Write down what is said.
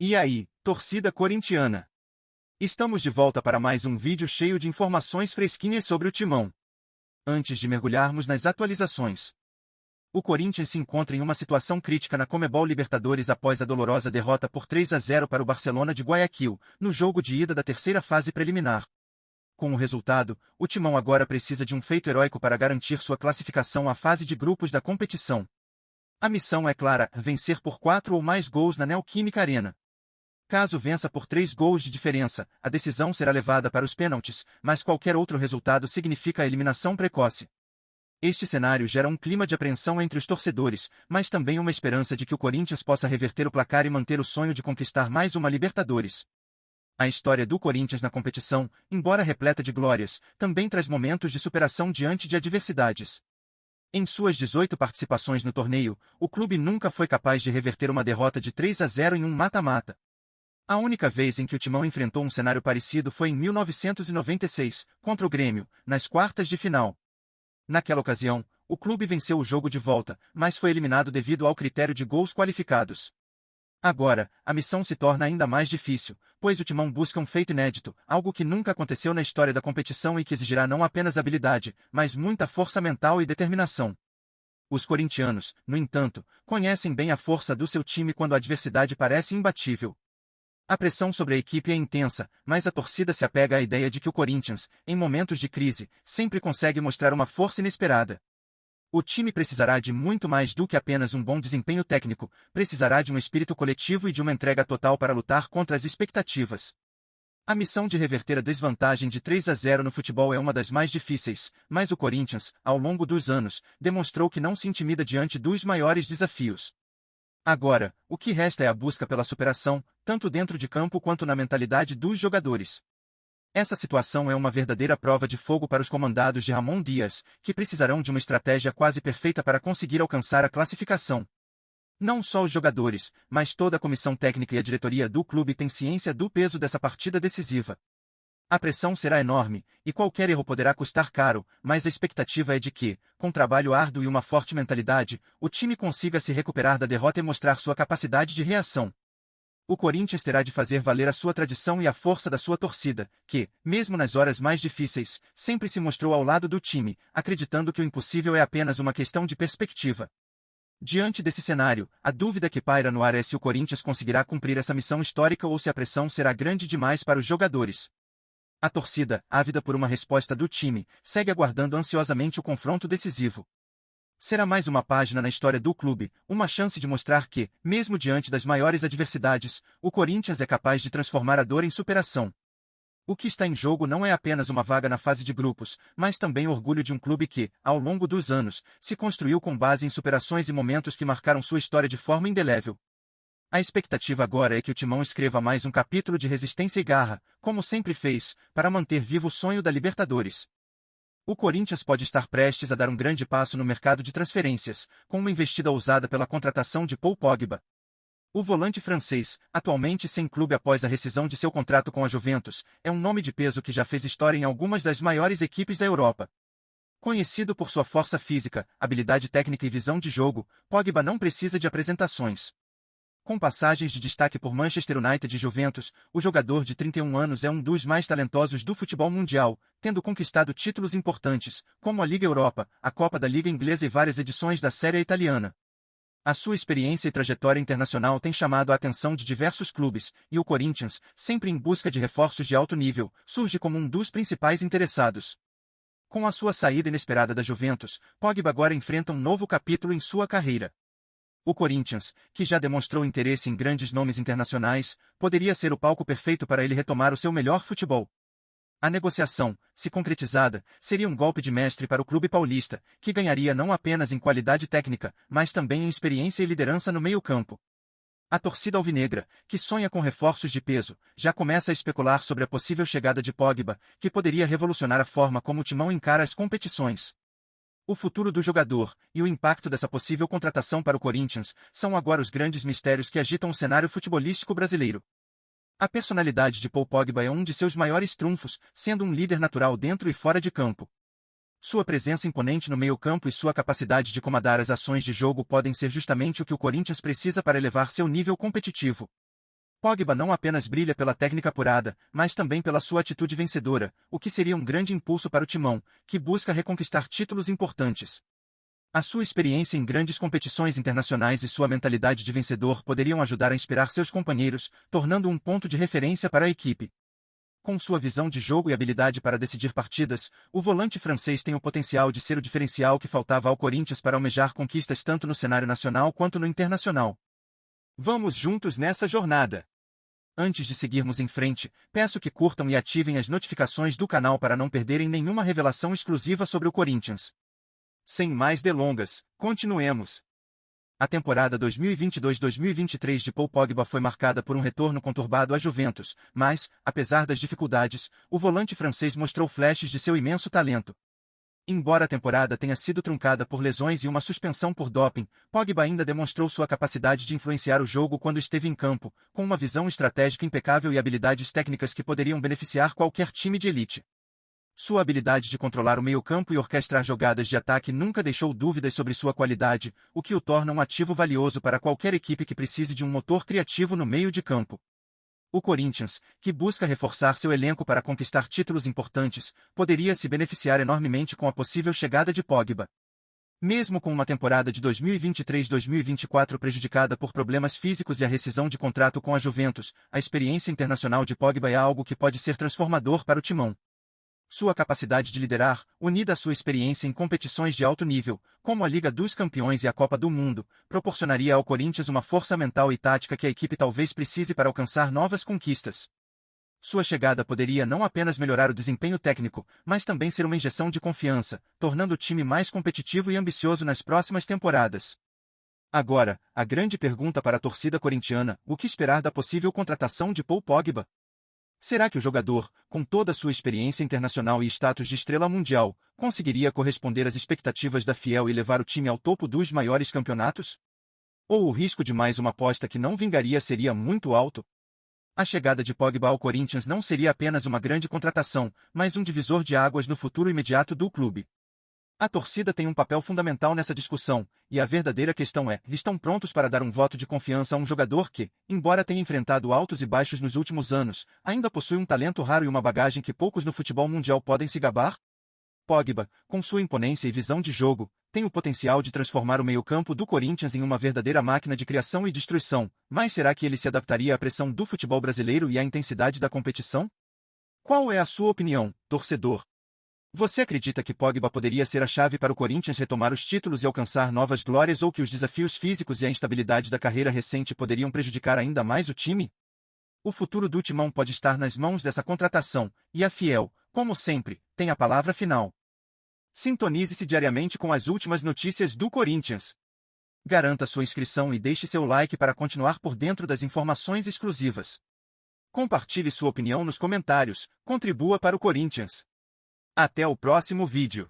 E aí, torcida corintiana? Estamos de volta para mais um vídeo cheio de informações fresquinhas sobre o Timão. Antes de mergulharmos nas atualizações, o Corinthians se encontra em uma situação crítica na Conmebol Libertadores após a dolorosa derrota por 3-0 para o Barcelona de Guayaquil, no jogo de ida da terceira fase preliminar. Com o resultado, o Timão agora precisa de um feito heróico para garantir sua classificação à fase de grupos da competição. A missão é clara: vencer por 4 ou mais gols na Neoquímica Arena. Caso vença por 3 gols de diferença, a decisão será levada para os pênaltis, mas qualquer outro resultado significa a eliminação precoce. Este cenário gera um clima de apreensão entre os torcedores, mas também uma esperança de que o Corinthians possa reverter o placar e manter o sonho de conquistar mais uma Libertadores. A história do Corinthians na competição, embora repleta de glórias, também traz momentos de superação diante de adversidades. Em suas 18 participações no torneio, o clube nunca foi capaz de reverter uma derrota de 3-0 em um mata-mata. A única vez em que o Timão enfrentou um cenário parecido foi em 1996, contra o Grêmio, nas quartas de final. Naquela ocasião, o clube venceu o jogo de volta, mas foi eliminado devido ao critério de gols qualificados. Agora, a missão se torna ainda mais difícil, pois o Timão busca um feito inédito, algo que nunca aconteceu na história da competição e que exigirá não apenas habilidade, mas muita força mental e determinação. Os corintianos, no entanto, conhecem bem a força do seu time quando a adversidade parece imbatível. A pressão sobre a equipe é intensa, mas a torcida se apega à ideia de que o Corinthians, em momentos de crise, sempre consegue mostrar uma força inesperada. O time precisará de muito mais do que apenas um bom desempenho técnico, precisará de um espírito coletivo e de uma entrega total para lutar contra as expectativas. A missão de reverter a desvantagem de 3-0 no futebol é uma das mais difíceis, mas o Corinthians, ao longo dos anos, demonstrou que não se intimida diante dos maiores desafios. Agora, o que resta é a busca pela superação, tanto dentro de campo quanto na mentalidade dos jogadores. Essa situação é uma verdadeira prova de fogo para os comandados de Ramon Dias, que precisarão de uma estratégia quase perfeita para conseguir alcançar a classificação. Não só os jogadores, mas toda a comissão técnica e a diretoria do clube têm ciência do peso dessa partida decisiva. A pressão será enorme, e qualquer erro poderá custar caro, mas a expectativa é de que, com trabalho árduo e uma forte mentalidade, o time consiga se recuperar da derrota e mostrar sua capacidade de reação. O Corinthians terá de fazer valer a sua tradição e a força da sua torcida, que, mesmo nas horas mais difíceis, sempre se mostrou ao lado do time, acreditando que o impossível é apenas uma questão de perspectiva. Diante desse cenário, a dúvida que paira no ar é se o Corinthians conseguirá cumprir essa missão histórica ou se a pressão será grande demais para os jogadores. A torcida, ávida por uma resposta do time, segue aguardando ansiosamente o confronto decisivo. Será mais uma página na história do clube, uma chance de mostrar que, mesmo diante das maiores adversidades, o Corinthians é capaz de transformar a dor em superação. O que está em jogo não é apenas uma vaga na fase de grupos, mas também o orgulho de um clube que, ao longo dos anos, se construiu com base em superações e momentos que marcaram sua história de forma indelével. A expectativa agora é que o Timão escreva mais um capítulo de resistência e garra, como sempre fez, para manter vivo o sonho da Libertadores. O Corinthians pode estar prestes a dar um grande passo no mercado de transferências, com uma investida ousada pela contratação de Paul Pogba. O volante francês, atualmente sem clube após a rescisão de seu contrato com a Juventus, é um nome de peso que já fez história em algumas das maiores equipes da Europa. Conhecido por sua força física, habilidade técnica e visão de jogo, Pogba não precisa de apresentações. Com passagens de destaque por Manchester United e Juventus, o jogador de 31 anos é um dos mais talentosos do futebol mundial, tendo conquistado títulos importantes, como a Liga Europa, a Copa da Liga Inglesa e várias edições da Série A italiana. A sua experiência e trajetória internacional têm chamado a atenção de diversos clubes, e o Corinthians, sempre em busca de reforços de alto nível, surge como um dos principais interessados. Com a sua saída inesperada da Juventus, Pogba agora enfrenta um novo capítulo em sua carreira. O Corinthians, que já demonstrou interesse em grandes nomes internacionais, poderia ser o palco perfeito para ele retomar o seu melhor futebol. A negociação, se concretizada, seria um golpe de mestre para o clube paulista, que ganharia não apenas em qualidade técnica, mas também em experiência e liderança no meio-campo. A torcida alvinegra, que sonha com reforços de peso, já começa a especular sobre a possível chegada de Pogba, que poderia revolucionar a forma como o Timão encara as competições. O futuro do jogador e o impacto dessa possível contratação para o Corinthians são agora os grandes mistérios que agitam o cenário futebolístico brasileiro. A personalidade de Paul Pogba é um de seus maiores trunfos, sendo um líder natural dentro e fora de campo. Sua presença imponente no meio-campo e sua capacidade de comandar as ações de jogo podem ser justamente o que o Corinthians precisa para elevar seu nível competitivo. Pogba não apenas brilha pela técnica apurada, mas também pela sua atitude vencedora, o que seria um grande impulso para o timão, que busca reconquistar títulos importantes. A sua experiência em grandes competições internacionais e sua mentalidade de vencedor poderiam ajudar a inspirar seus companheiros, tornando um ponto de referência para a equipe. Com sua visão de jogo e habilidade para decidir partidas, o volante francês tem o potencial de ser o diferencial que faltava ao Corinthians para almejar conquistas tanto no cenário nacional quanto no internacional. Vamos juntos nessa jornada! Antes de seguirmos em frente, peço que curtam e ativem as notificações do canal para não perderem nenhuma revelação exclusiva sobre o Corinthians. Sem mais delongas, continuemos. A temporada 2022-2023 de Paul Pogba foi marcada por um retorno conturbado à Juventus, mas, apesar das dificuldades, o volante francês mostrou flashes de seu imenso talento. Embora a temporada tenha sido truncada por lesões e uma suspensão por doping, Pogba ainda demonstrou sua capacidade de influenciar o jogo quando esteve em campo, com uma visão estratégica impecável e habilidades técnicas que poderiam beneficiar qualquer time de elite. Sua habilidade de controlar o meio-campo e orquestrar jogadas de ataque nunca deixou dúvidas sobre sua qualidade, o que o torna um ativo valioso para qualquer equipe que precise de um motor criativo no meio de campo. O Corinthians, que busca reforçar seu elenco para conquistar títulos importantes, poderia se beneficiar enormemente com a possível chegada de Pogba. Mesmo com uma temporada de 2023-2024 prejudicada por problemas físicos e a rescisão de contrato com a Juventus, a experiência internacional de Pogba é algo que pode ser transformador para o timão. Sua capacidade de liderar, unida à sua experiência em competições de alto nível, como a Liga dos Campeões e a Copa do Mundo, proporcionaria ao Corinthians uma força mental e tática que a equipe talvez precise para alcançar novas conquistas. Sua chegada poderia não apenas melhorar o desempenho técnico, mas também ser uma injeção de confiança, tornando o time mais competitivo e ambicioso nas próximas temporadas. Agora, a grande pergunta para a torcida corintiana: o que esperar da possível contratação de Paul Pogba? Será que o jogador, com toda a sua experiência internacional e status de estrela mundial, conseguiria corresponder às expectativas da Fiel e levar o time ao topo dos maiores campeonatos? Ou o risco de mais uma aposta que não vingaria seria muito alto? A chegada de Pogba ao Corinthians não seria apenas uma grande contratação, mas um divisor de águas no futuro imediato do clube. A torcida tem um papel fundamental nessa discussão, e a verdadeira questão é: estão prontos para dar um voto de confiança a um jogador que, embora tenha enfrentado altos e baixos nos últimos anos, ainda possui um talento raro e uma bagagem que poucos no futebol mundial podem se gabar? Pogba, com sua imponência e visão de jogo, tem o potencial de transformar o meio-campo do Corinthians em uma verdadeira máquina de criação e destruição, mas será que ele se adaptaria à pressão do futebol brasileiro e à intensidade da competição? Qual é a sua opinião, torcedor? Você acredita que Pogba poderia ser a chave para o Corinthians retomar os títulos e alcançar novas glórias, ou que os desafios físicos e a instabilidade da carreira recente poderiam prejudicar ainda mais o time? O futuro do Timão pode estar nas mãos dessa contratação, e a Fiel, como sempre, tem a palavra final. Sintonize-se diariamente com as últimas notícias do Corinthians. Garanta sua inscrição e deixe seu like para continuar por dentro das informações exclusivas. Compartilhe sua opinião nos comentários, contribua para o Corinthians. Até o próximo vídeo.